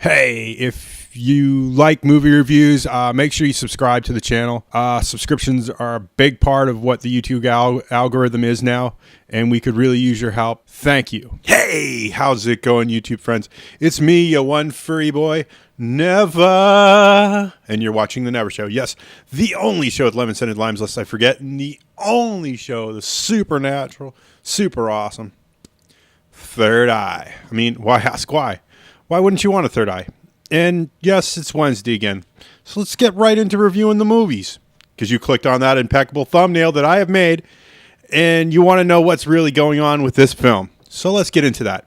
Hey, if you like movie reviews, make sure you subscribe to the channel. Subscriptions are a big part of what the YouTube algorithm is now, and we could really use your help. Thank you. Hey, how's it going, YouTube friends? It's me, your one furry boy, Never. And you're watching The Never Show. Yes, the only show with lemon-scented limes, lest I forget, and the only show, the supernatural, super awesome Third Eye. I mean, why ask why? Why wouldn't you want a third eye? And yes, it's Wednesday again. So let's get right into reviewing the movies. Because you clicked on that impeccable thumbnail that I have made, and you want to know what's really going on with this film. So let's get into that.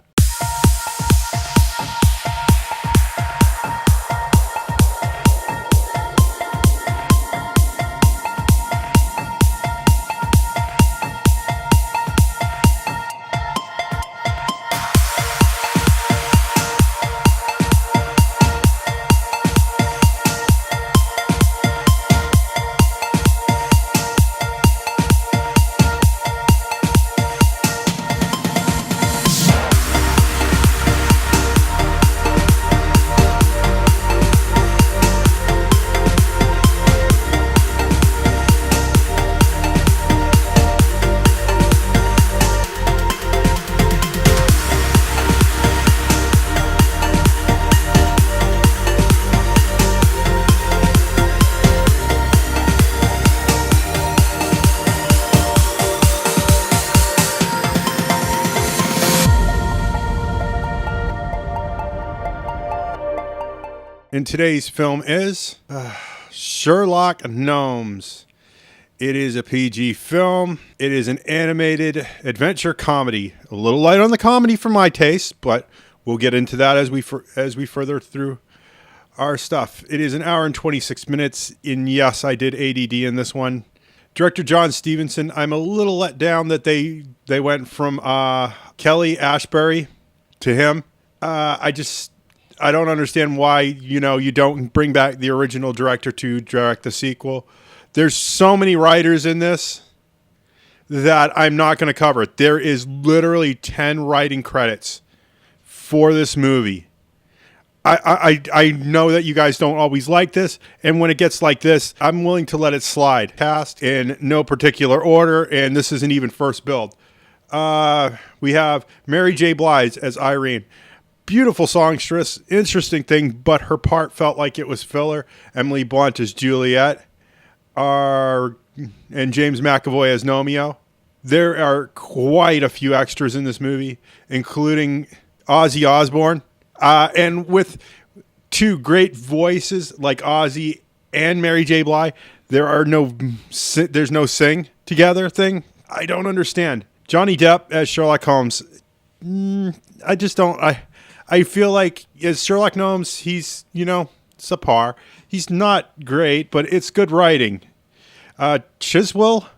And today's film is Sherlock Gnomes. It is a PG film. It is an animated adventure comedy. A little light on the comedy for my taste, but we'll get into that as we further through our stuff. It is an hour and 26 minutes. And yes, I did ADD in this one. Director John Stevenson. I'm a little let down that they went from Kelly Ashbury to him. I don't understand why, you don't bring back the original director to direct the sequel. There's so many writers in this that I'm not going to cover it. There is literally 10 writing credits for this movie. I know that you guys don't always like this, and when it gets like this, I'm willing to let it slide. Cast in no particular order, and this isn't even first build. We have Mary J. Blige as Irene. Beautiful songstress, interesting thing, but her part felt like it was filler. Emily Blunt as Juliet, and James McAvoy as Nomeo. There are quite a few extras in this movie, including Ozzy Osbourne, and with two great voices like Ozzy and Mary J. Blige. There's no sing together thing. I don't understand. Johnny Depp as Sherlock Holmes. I feel like as Sherlock Gnomes, he's, subpar. He's not great, but it's good writing. Chiwetel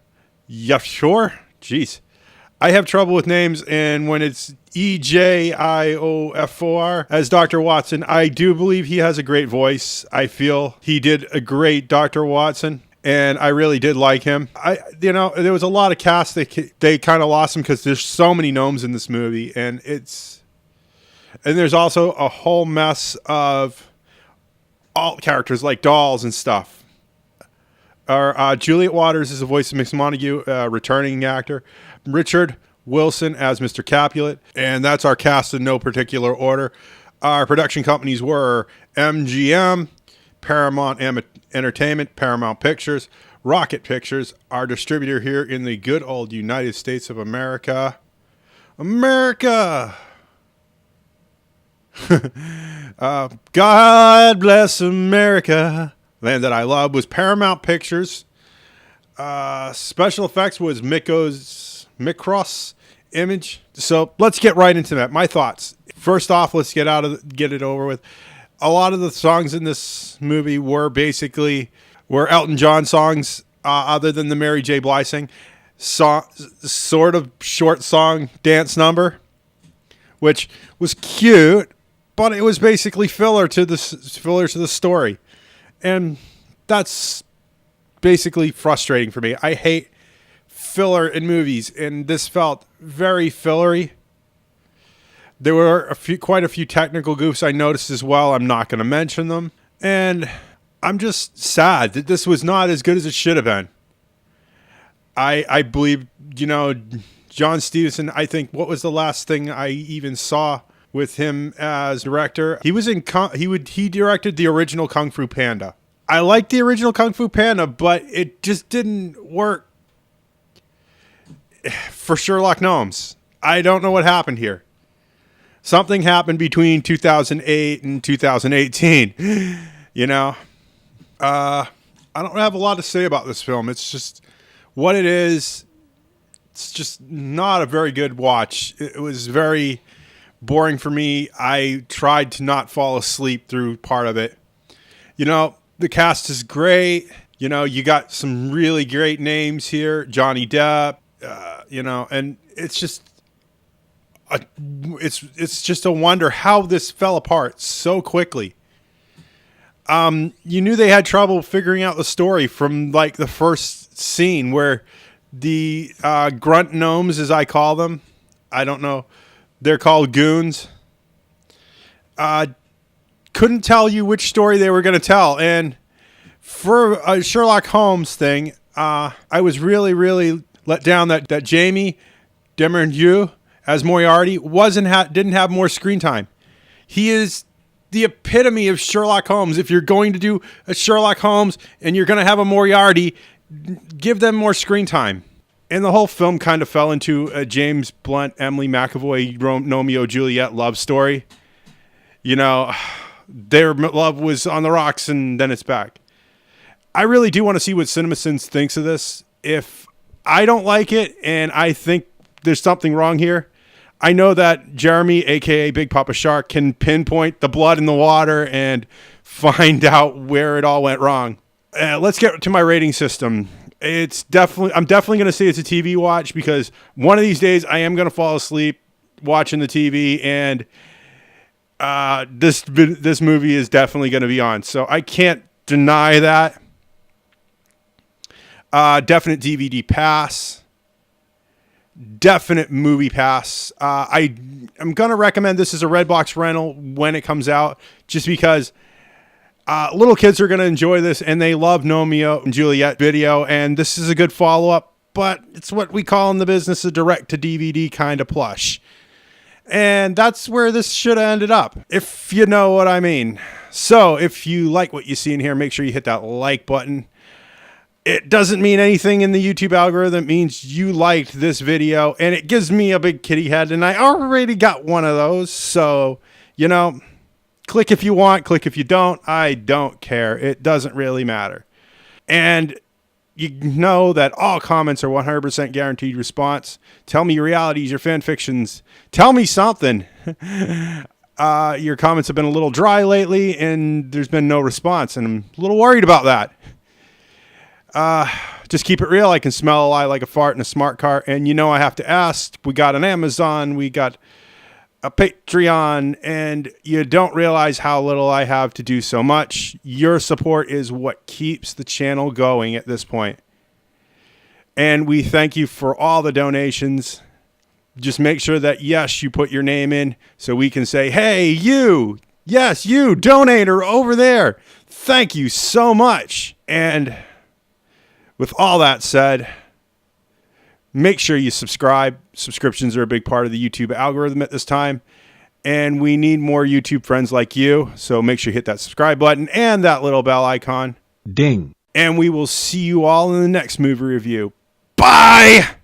Ejiofor? Jeez. I have trouble with names, and when it's Ejiofor as Dr. Watson, I do believe he has a great voice. I feel he did a great Dr. Watson, and I really did like him. There was a lot of cast they kind of lost him because there's so many gnomes in this movie, and there's also a whole mess of alt characters like dolls and stuff. Juliet Waters is the voice of Miss Montague, returning actor. Richard Wilson as Mr. Capulet. And that's our cast in no particular order. Our production companies were MGM, Paramount Entertainment, Paramount Pictures, Rocket Pictures, our distributor here in the good old United States of America. America! God bless America. Land that I love was Paramount Pictures. Special effects was Micros Image. So let's get right into that. My thoughts. First off, let's get it over with. A lot of the songs in this movie were Elton John songs, other than the Mary J. Blige sing. Sort of short song dance number, which was cute. But it was basically filler to the story. And that's basically frustrating for me. I hate filler in movies, and this felt very fillery. There were quite a few technical goofs I noticed as well. I'm not going to mention them. And I'm just sad that this was not as good as it should have been. I believe, John Stevenson, I think, what was the last thing I even saw with him as director? He was in, he directed the original Kung Fu Panda. I liked the original Kung Fu Panda, but it just didn't work for Sherlock Gnomes. I don't know what happened here. Something happened between 2008 and 2018. I don't have a lot to say about this film. It's just what it is. It's just not a very good watch. It was very boring for me. I tried to not fall asleep through part of it. The cast is great. You got some really great names here. Johnny Depp, and it's just it's just a wonder how this fell apart so quickly. You knew they had trouble figuring out the story from like the first scene where the grunt gnomes, as I call them, I don't know, they're called goons, couldn't tell you which story they were going to tell. And for a Sherlock Holmes thing, I was really, really let down that Jamie Demernieu as Moriarty didn't have more screen time. He is the epitome of Sherlock Holmes. If you're going to do a Sherlock Holmes and you're going to have a Moriarty, give them more screen time. And the whole film kind of fell into a James Blunt, Emily McAvoy, Romeo Juliet love story. Their love was on the rocks and then it's back. I really do want to see what CinemaSins thinks of this. If I don't like it and I think there's something wrong here, I know that Jeremy, a.k.a. Big Papa Shark, can pinpoint the blood in the water and find out where it all went wrong. Let's get to my rating system. I'm definitely going to say it's a TV watch because one of these days I am going to fall asleep watching the TV, and this movie is definitely going to be on. So I can't deny that. Definite DVD pass. Definite movie pass. I'm going to recommend this as a Redbox rental when it comes out, just because little kids are going to enjoy this, and they love Romeo and Juliet video, and this is a good follow-up, but it's what we call in the business a direct-to-DVD kind of plush. And that's where this should have ended up, if you know what I mean. So if you like what you see in here, make sure you hit that like button. It doesn't mean anything in the YouTube algorithm. It means you liked this video, and it gives me a big kitty head, and I already got one of those. So, click if you want, click if you don't. I don't care. It doesn't really matter. And you know that all comments are 100% guaranteed response. Tell me your realities, your fan fictions. Tell me something. Your comments have been a little dry lately, and there's been no response, and I'm a little worried about that. Just keep it real. I can smell a lie like a fart in a smart car. And I have to ask, we got an Amazon, we got a Patreon, and you don't realize how little I have to do so much. Your support is what keeps the channel going at this point. And we thank you for all the donations. Just make sure that, yes, you put your name in so we can say, hey, you, yes, you, donator over there. Thank you so much. And with all that said, make sure you subscribe. Subscriptions are a big part of the YouTube algorithm at this time. And we need more YouTube friends like you. So make sure you hit that subscribe button and that little bell icon. Ding. And we will see you all in the next movie review. Bye!